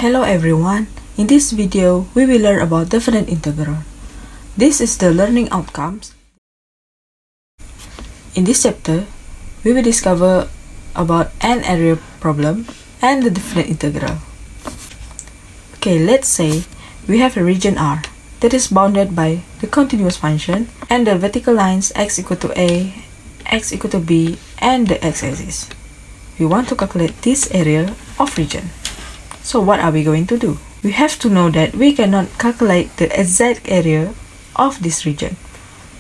Hello everyone, in this video we will learn about definite integral. This is the learning outcomes. In this chapter, we will discover about an area problem and the definite integral. Okay, let's say we have a region R that is bounded by the continuous function and the vertical lines x equal to a, x equal to b, and the x-axis. We want to calculate this area of region. So what are we going to do? We have to know that we cannot calculate the exact area of this region,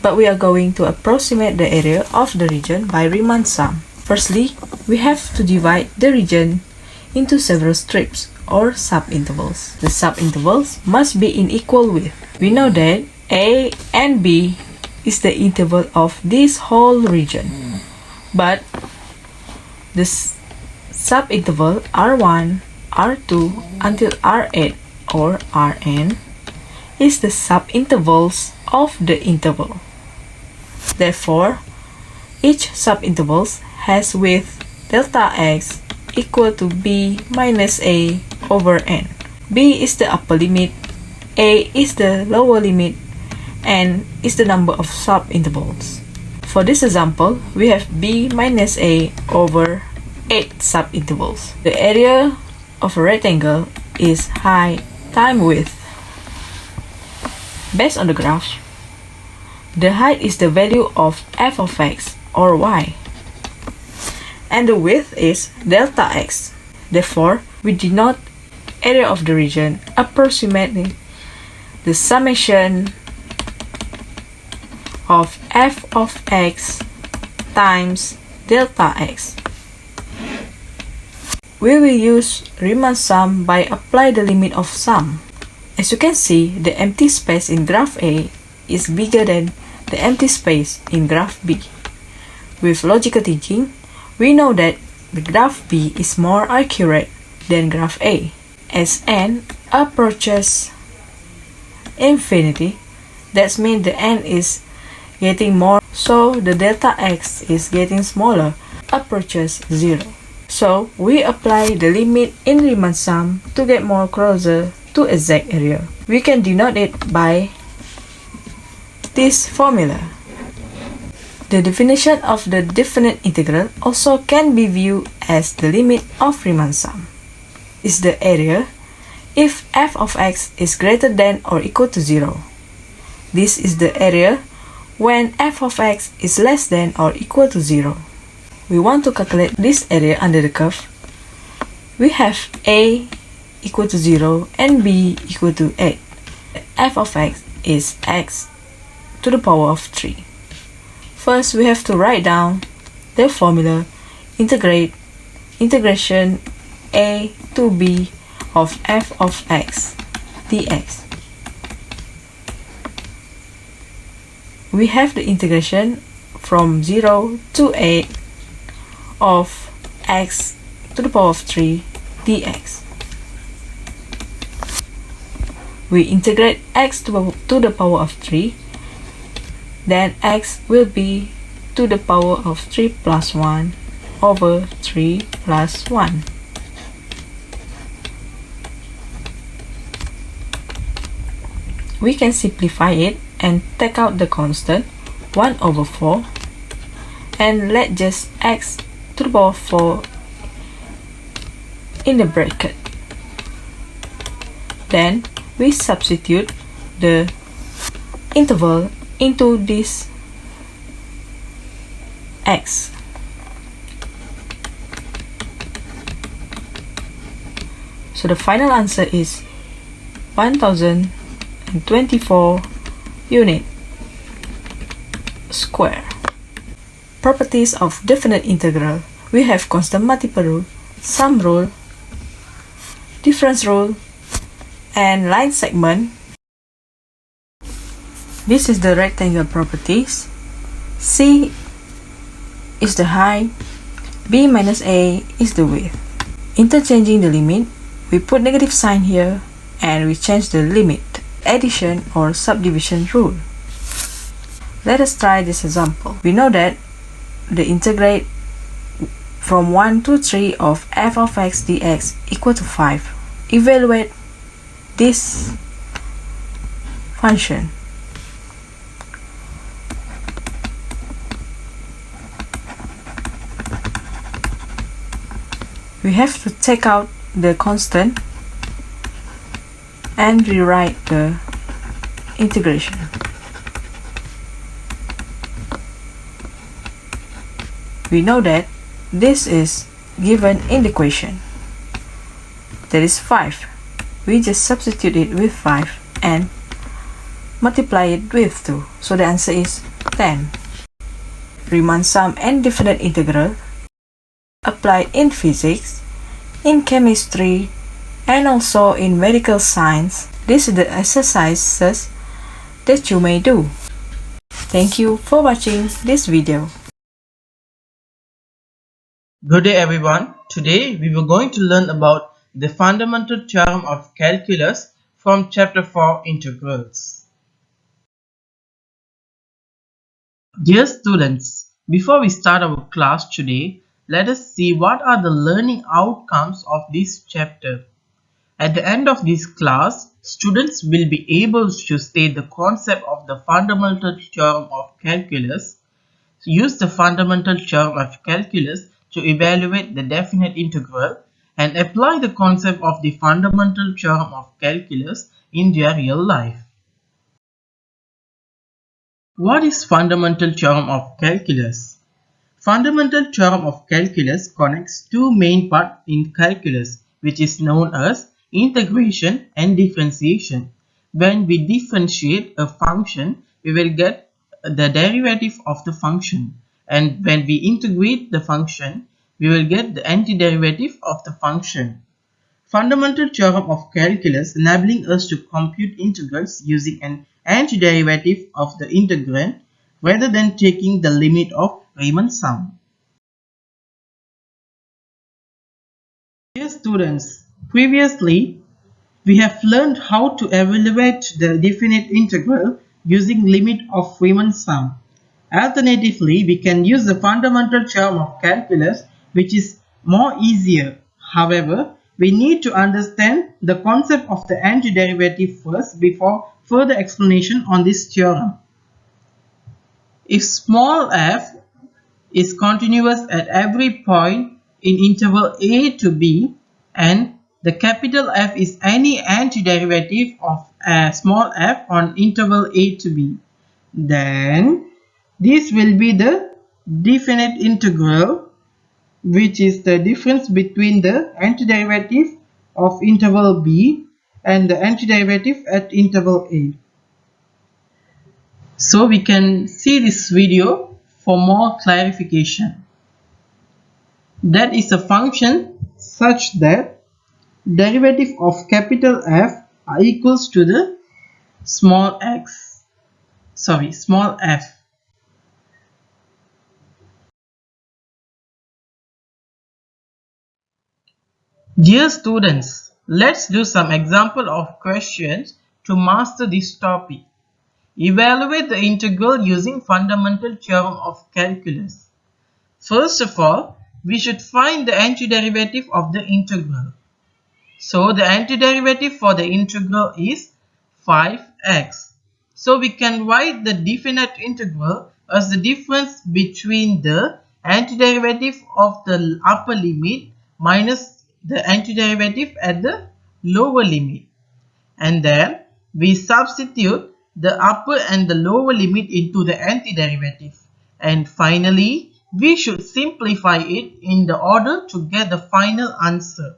but we are going to approximate the area of the region by Riemann sum. Firstly, we have to divide the region into several strips or subintervals. The subintervals must be in equal width. We know that A and B is the interval of this whole region, but this subinterval R1, R2 until R8 or Rn is the subintervals of the interval. Therefore, each subinterval has width delta x equal to b minus a over n. B is the upper limit, a is the lower limit, n is the number of subintervals. For this example, we have b minus a over 8 subintervals. The area of a rectangle is height times width. Based on the graph, the height is the value of f of x or y, and the width is delta x. Therefore, we denote area of the region approximately the summation of f of x times delta x. We will use Riemann sum by apply the limit of sum. As you can see, the empty space in graph A is bigger than the empty space in graph B. With logical thinking, we know that the graph B is more accurate than graph A. As n approaches infinity, that means the n is getting more, so the delta x is getting smaller, approaches 0. So we apply the limit in Riemann sum to get more closer to exact area. We can denote it by this formula. The definition of the definite integral also can be viewed as the limit of Riemann sum. Is the area if f of x is greater than or equal to 0. This is the area when f of x is less than or equal to 0. We want to calculate this area under the curve. We have a equal to 0 and b equal to 8. F of x is x to the power of 3. First, we have to write down the formula integration a to b of f of x dx. We have the integration from 0 to 8 of x to the power of 3 dx. We integrate x to the power of 3, then x will be to the power of 3 plus 1 over 3 plus 1. We can simplify it and take out the constant 1 over 4 and let just x to the power of 4 in the bracket. Then we substitute the interval into this x. So the final answer is 1024 unit square. Properties of definite integral. We have constant multiple rule, sum rule, difference rule, and line segment. This is the rectangle properties. C is the height, b minus a is the width. Interchanging the limit, we put negative sign here and we change the limit, addition or subdivision rule. Let us try this example. We know that the integrate from 1 to 3 of f of x dx equal to 5 evaluate this function. We have to take out the constant and rewrite the integration. We know that this is given in the equation. That is 5. We just substitute it with 5 and multiply it with 2. So the answer is 10. Riemann sum and definite integral applied in physics, in chemistry, and also in medical science. These are the exercises that you may do. Thank you for watching this video. Good day everyone. Today we were going to learn about the fundamental theorem of calculus from chapter 4 integrals. Dear students, before we start our class today, let us see what are the learning outcomes of this chapter. At the end of this class, students will be able to state the concept of the fundamental theorem of calculus, use the fundamental theorem of calculus to evaluate the definite integral, and apply the concept of the fundamental theorem of calculus in their real life. What is fundamental theorem of calculus? Fundamental theorem of calculus connects two main parts in calculus, which is known as integration and differentiation. When we differentiate a function, we will get the derivative of the function, and when we integrate the function, we will get the antiderivative of the function. Fundamental theorem of calculus enabling us to compute integrals using an antiderivative of the integrand rather than taking the limit of Riemann sum. Dear students, previously we have learned how to evaluate the definite integral using limit of Riemann sum. Alternatively, we can use the fundamental theorem of calculus, which is more easier. However, we need to understand the concept of the antiderivative first before further explanation on this theorem. If small f is continuous at every point in interval a to b, and the capital F is any antiderivative of small f on interval a to b, then this will be the definite integral, which is the difference between the antiderivative of interval b and the antiderivative at interval a. So we can see this video for more clarification. That is a function such that derivative of capital F are equals to the small f. Dear students, let's do some example of questions to master this topic. Evaluate the integral using fundamental theorem of calculus. First of all, we should find the antiderivative of the integral. So the antiderivative for the integral is 5x. So we can write the definite integral as the difference between the antiderivative of the upper limit minus the antiderivative at the lower limit. And then we substitute the upper and the lower limit into the antiderivative. And finally, we should simplify it in the order to get the final answer.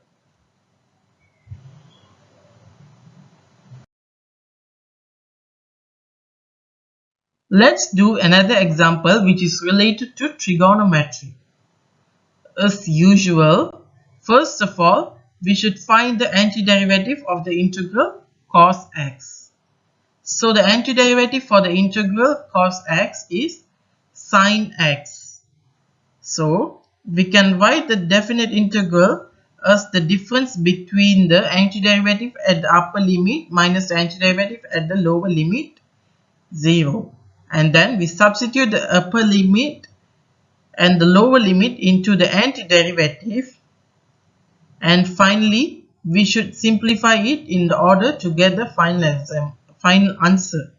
Let's do another example which is related to trigonometry. As usual, first of all, we should find the antiderivative of the integral cos x. So the antiderivative for the integral cos x is sin x. So we can write the definite integral as the difference between the antiderivative at the upper limit minus the antiderivative at the lower limit, 0. And then we substitute the upper limit and the lower limit into the antiderivative, and finally we should simplify it in order to get the final answer.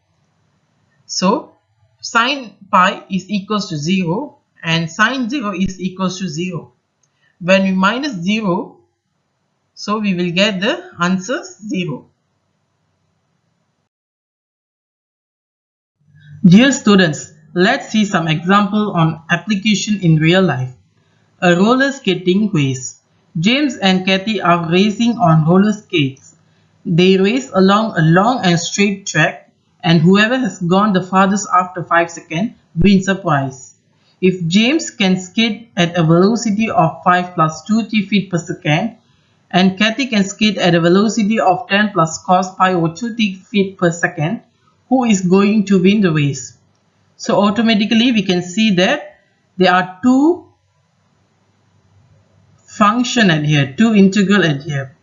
So sine pi is equals to 0 and sine 0 is equals to 0. When we minus 0, so we will get the answer 0. Dear students, let's see some example on application in real life. A roller skating race. James and Kathy are racing on roller skates. They race along a long and straight track, and whoever has gone the farthest after 5 seconds wins a prize. If James can skate at a velocity of 5 plus 2t feet per second, and Kathy can skate at a velocity of 10 plus cos pi over 2t feet per second, who is going to win the race? So automatically we can see that there are two function at here, two integral at here.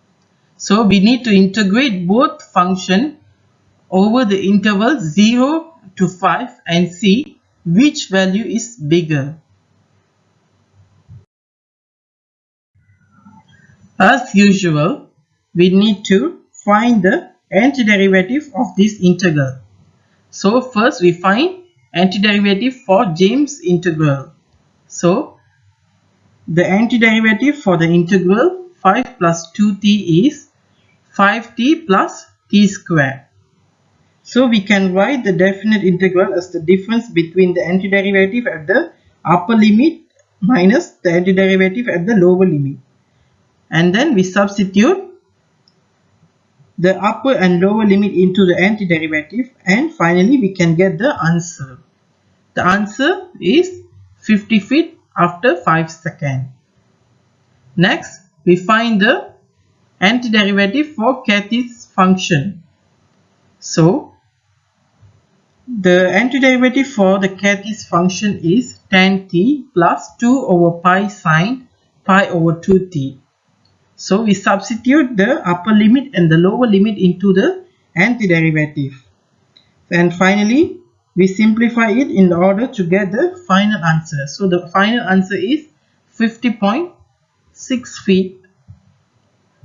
So we need to integrate both function over the interval 0 to 5 and see which value is bigger. As usual, we need to find the antiderivative of this integral. So first we find antiderivative for James integral. So the antiderivative for the integral 5 plus 2t is 5t plus t square. So we can write the definite integral as the difference between the antiderivative at the upper limit minus the antiderivative at the lower limit. And then we substitute the upper and lower limit into the antiderivative, and finally we can get the answer. The answer is 50 feet after 5 seconds. Next, we find the antiderivative for Kathy's function. So the antiderivative for the Kathy's function is tan t plus 2 over pi sine pi over 2t. So we substitute the upper limit and the lower limit into the antiderivative. And finally, we simplify it in order to get the final answer. So the final answer is 50.6 feet.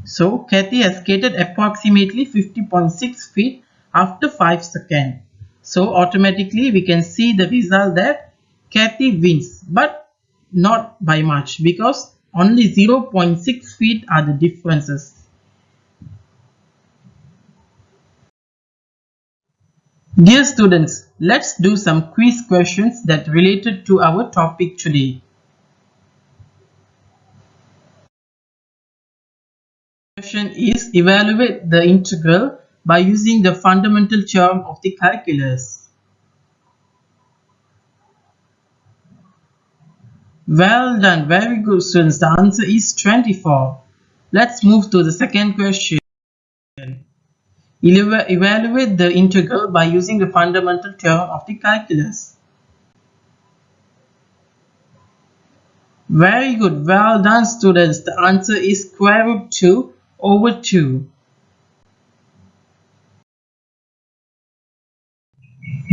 So Kathy has skated approximately 50.6 feet after 5 seconds. So automatically we can see the result that Kathy wins, but not by much because only 0.6 feet are the differences. Dear students, let's do some quiz questions that related to our topic today. Question is, evaluate the integral by using the fundamental theorem of the calculus. Well done, very good students. The answer is 24. Let's move to the second question. Evaluate the integral by using the fundamental theorem of the calculus. Very good, well done students. The answer is square root 2 over 2.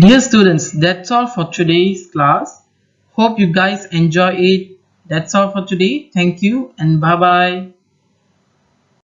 Dear students, that's all for today's class. Hope you guys enjoy it. That's all for today. Thank you and bye bye.